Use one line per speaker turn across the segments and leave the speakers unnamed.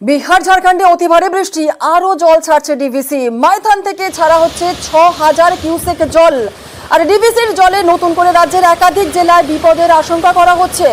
বিহার ঝাড়খণ্ডে অতি ভারী বৃষ্টি, আরো জল ছাড়ছে ডিভিসি। মাইথন থেকে ছাড়া হচ্ছে ৬,০০০ কিউসেক জল। আর ডিভিসির জলে নতুন করে রাজ্যের একাধিক জেলায় বিপদের আশঙ্কা করা হচ্ছে।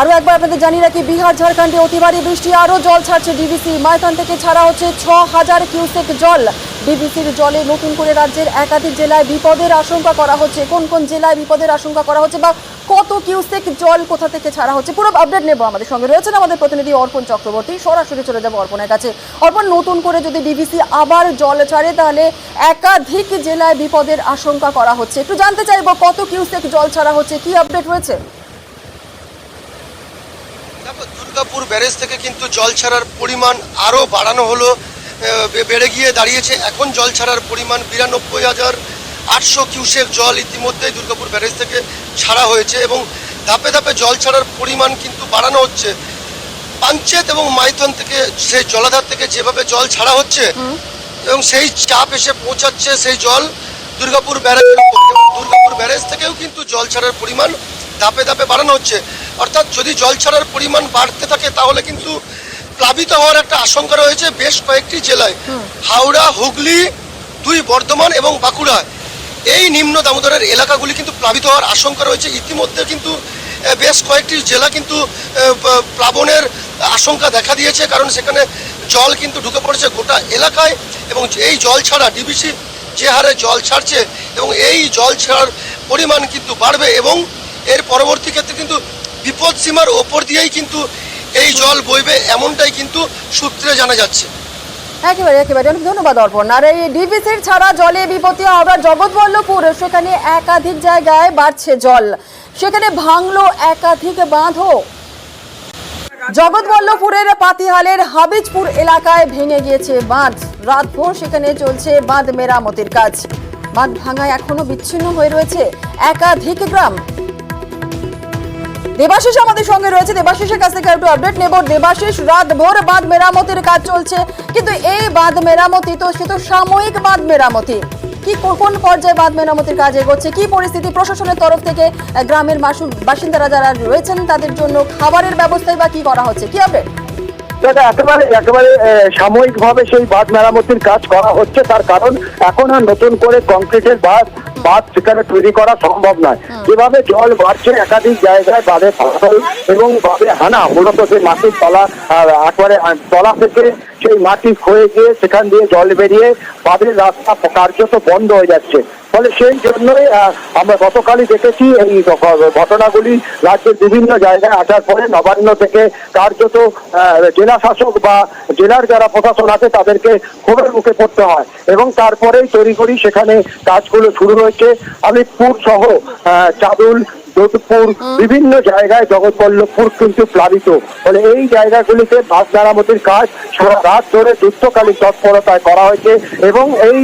আরো একবার আপনাদের জানিয়ে রাখি, বিহার ঝাড়খণ্ডে অতি ভারী বৃষ্টি, আরো জল ছাড়ছে ডিভিসি। মাইথন থেকে ছাড়া হচ্ছে ৬,০০০ কিউসেক জল। ডিভিসির জলে নতুন করে রাজ্যের একাধিক জেলায় বিপদের আশঙ্কা করা হচ্ছে। কোন কোন জেলায় বিপদের আশঙ্কা করা হচ্ছে বা কত কিউসেক জল কোথা থেকে ছাড়া হচ্ছে, পুরো আপডেট নেব। আমাদের সঙ্গে রয়েছেন আমাদের প্রতিনিধি অর্পণ চক্রবর্তী। সরাসরি চলে যাবো অর্পণের কাছে। অর্পণ, নতুন করে যদি ডিভিসি আবার জল ছাড়ে তাহলে একাধিক জেলায় বিপদের আশঙ্কা করা হচ্ছে। একটু জানতে চাইবো কত কিউসেক জল ছাড়া হচ্ছে, কি আপডেট রয়েছে?
দুর্গাপুর ব্যারেজ থেকে কিন্তু জল ছাড়ার পরিমাণ আরও বাড়ানো হলো, বেড়ে গিয়ে দাঁড়িয়েছে। এখন জল ছাড়ার পরিমাণ ৯২,৮০০ কিউসেক জল ইতিমধ্যেই দুর্গাপুর ব্যারেজ থেকে ছাড়া হয়েছে এবং ধাপে ধাপে জল ছাড়ার পরিমাণ কিন্তু বাড়ানো হচ্ছে। পাঞ্চেত এবং মাইথন থেকে সেই জলাধার থেকে যেভাবে জল ছাড়া হচ্ছে এবং সেই চাপ এসে পৌঁছাচ্ছে সেই জল দুর্গাপুর ব্যারেজ থেকেও কিন্তু জল ছাড়ার পরিমাণ ধাপে ধাপে বাড়ানো হচ্ছে। অর্থাৎ যদি জল ছাড়ার পরিমাণ বাড়তে থাকে তাহলে কিন্তু প্লাবিত হওয়ার একটা আশঙ্কা রয়েছে বেশ কয়েকটি জেলায়। হাওড়া, হুগলি, বর্ধমান এবং বাঁকুড়া, এই নিম্ন দামোদরের এলাকাগুলি কিন্তু প্লাবিত হওয়ার আশঙ্কা রয়েছে। ইতিমধ্যে কিন্তু বেশ কয়েকটি জেলা কিন্তু প্লাবনের আশঙ্কা দেখা দিয়েছে, কারণ সেখানে জল কিন্তু ঢুকে পড়েছে গোটা এলাকায়। এবং এই জল ছাড়া ডিভিসি যে হারে জল ছাড়ছে এবং এই জল ছাড়ার পরিমাণ কিন্তু বাড়বে এবং এর পরবর্তী ক্ষেত্রে কিন্তু বিপদ সীমার ওপর দিয়েই কিন্তু এই জল বইবে, এমনটাই কিন্তু সূত্রে জানা যাচ্ছে।
একেবারে অনেক ধন্যবাদ অর্পণ। আর এই ডিভিসির ছাড়া জলে বিপত্তি হাওড়া জগৎবল্লভপুর, সেখানে একাধিক জায়গায় বাড়ছে জল, সেখানে ভাঙলো একাধিক বাঁধও। জগৎবল্লভপুরের পাতিহালের হাবিজপুর এলাকায় ভেঙে গিয়েছে বাঁধ। রাতভর সেখানে চলছে বাঁধ মেরামতির কাজ। বাঁধ ভাঙায় এখনো বিচ্ছিন্ন হয়ে রয়েছে একাধিক গ্রাম। দেবাশিস আমাদের সঙ্গে রয়েছে, দেবাশিসের কাছ থেকে একটু আপডেট নেব। দেবাশিস, রাতভর বাঁধ মেরামতির কাজ চলছে, কিন্তু এই বাঁধ মেরামতি তো সে তো সাময়িক বাঁধ মেরামতি। কি কোন পর্যায়ে বাঁধ মেরামতির কাজ এগোচ্ছে, কি পরিস্থিতি? প্রশাসনের তরফ থেকে গ্রামের বাসিন্দারা যারা রয়েছেন তাদের জন্য খাবারের ব্যবস্থায় বা কি করা হচ্ছে, কি আপডেট?
একেবারে সাময়িকভাবে সেই বাঁধ মেরামতির কাজ করা হচ্ছে। তার কারণ এখন আর নতুন করে কংক্রিটের বাঁধ সেখানে তৈরি করা সম্ভব নয়। যেভাবে জল বাড়ছে একাধিক জায়গায় বাঁধে ফসল এবং বাঁধে হানা, মূলত সেই মাটির একবারে তলা থেকে সেই মাটি ক্ষয়ে গিয়ে সেখান দিয়ে জল বেরিয়ে বাঁধের রাস্তা কার্যত বন্ধ হয়ে যাচ্ছে। ফলে সেই জন্যই আমরা গতকালই দেখেছি এই ঘটনাগুলি রাজ্যের বিভিন্ন জায়গায় আসার পরে নবান্ন থেকে কার্যত জেলা শাসক বা জেলার যারা প্রশাসন আছে তাদেরকে ক্ষোভের মুখে পড়তে হয় এবং তারপরেই তড়িঘড়ি সেখানে কাজগুলো শুরু হয়েছে। আলিপুর সহ চাদুল, যোধপুর, বিভিন্ন জায়গায় জগৎবল্লভপুর কিন্তু প্লাবিত। ফলে এই জায়গাগুলিতে বাঁধ মেরামতির কাজ সারা রাত ধরে যুদ্ধকালীন তৎপরতায় করা হয়েছে এবং এই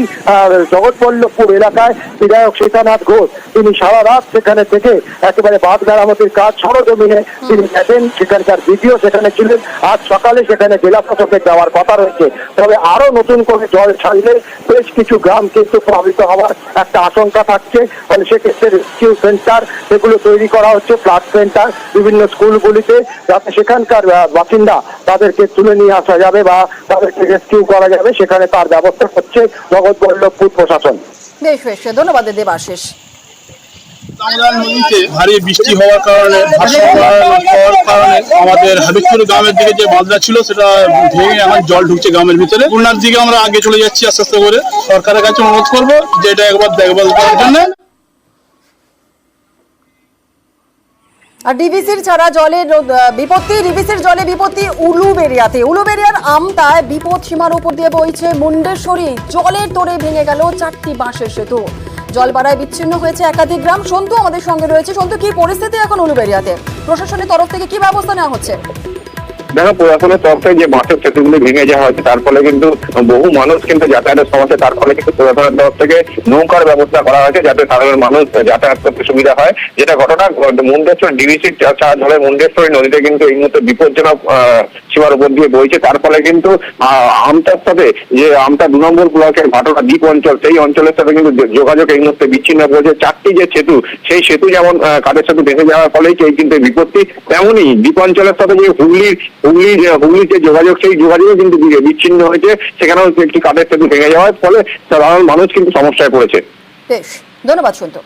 জগৎবল্লভপুর এলাকায় বিধায়ক সীতানাথ ঘোষ তিনি সারা রাত সেখানে থেকে একেবারে বাঁধ মেরামতির কাজ সরজমিনে তিনি দেখেন। সেখানকার ভিডিও সেখানে ছিলেন। আজ সকালে সেখানে জেলা প্রশাসকের যাওয়ার কথা রয়েছে। তবে আরো নতুন করে জল ছাড়লে বেশ কিছু গ্রাম কিন্তু প্লাবিত হওয়ার একটা আশঙ্কা থাকছে। ফলে সেক্ষেত্রে রেস্কিউ সেন্টার সেগুলো তৈরি করা হচ্ছে, ফ্লাড সেন্টার বিভিন্ন স্কুলগুলিতে, যাতে সেখানকার বাসিন্দা তাদেরকে তুলে নিয়ে আসা যাবে বা তাদেরকে রেস্কিউ করা যাবে, সেখানে তার ব্যবস্থা করছে জগৎবল্লভপুর প্রশাসন।
বেশ ধন্যবাদ দেবাশিস।
নদীতে ভারী বৃষ্টি হওয়ার কারণে আমাদের হাবিবপুর গ্রামের দিকে যে বাঁধটা ছিল সেটা ভেঙে এখন জল ঢুকছে গ্রামের ভিতরে। খুলনার দিকে আমরা আগে চলে যাচ্ছি আস্তে আস্তে করে। সরকারের কাছে অনুরোধ করবো যে এটা একবার দেখভাল করার জন্য।
আর ডিভিসির ছাড়া জলের ডিভিসির জলে বিপত্তি উলুবেড়িয়ার আমতায় বিপদ সীমার উপর দিয়ে বইছে মুন্ডেশ্বরী। জলের তোড়ে ভেঙে গেল 4টি বাঁশের সেতু। জল বাড়ায় বিচ্ছিন্ন হয়েছে একাধিক গ্রাম। সন্তু আমাদের সঙ্গে রয়েছে। সন্তু, কি পরিস্থিতি এখন উলুবেড়িয়াতে? প্রশাসনের তরফ থেকে কি ব্যবস্থা নেওয়া হচ্ছে?
দেখো, প্রশাসনের তরফ থেকে যে বাঁশের সেতুগুলি ভেঙে যাওয়া হয়েছে তার ফলে কিন্তু বহু মানুষ কিন্তু যাতায়াতের সমস্যা, তার ফলে কিন্তু প্রশাসনের তরফ থেকে নৌকার ব্যবস্থা করা হয়েছে যাতে সাধারণ মানুষ যাতায়াত করতে সুবিধা হয়। যেটা ঘটনা মুন্ডেশ্বর ডিভিসির জলে মুন্ডেশ্বরী নদীতে কিন্তু এই মুহূর্তে বিপজ্জনক সীমার উপর দিয়ে বইছে। তার ফলে কিন্তু আমতার সাথে যে আমতা 2 নম্বর ব্লকের ঘটনা দ্বীপ অঞ্চল, সেই অঞ্চলের সাথে কিন্তু যোগাযোগ এই মুহূর্তে বিচ্ছিন্ন হয়েছে। 4টি যে সেতু, সেই সেতু যেমন কাঠের সেতু ভেঙে যাওয়ার ফলেই কিন্তু বিপত্তি, তেমনই দ্বীপ অঞ্চলের সাথে যে হুগলির হুগলির যে যোগাযোগ, সেই যোগাযোগও কিন্তু বিচ্ছিন্ন হয়েছে। সেখানেও একটি কাঠের সেতু ভেঙে যাওয়ার ফলে সাধারণ মানুষ কিন্তু সমস্যায় পড়েছে।
বেশ, ধন্যবাদ সন্তু।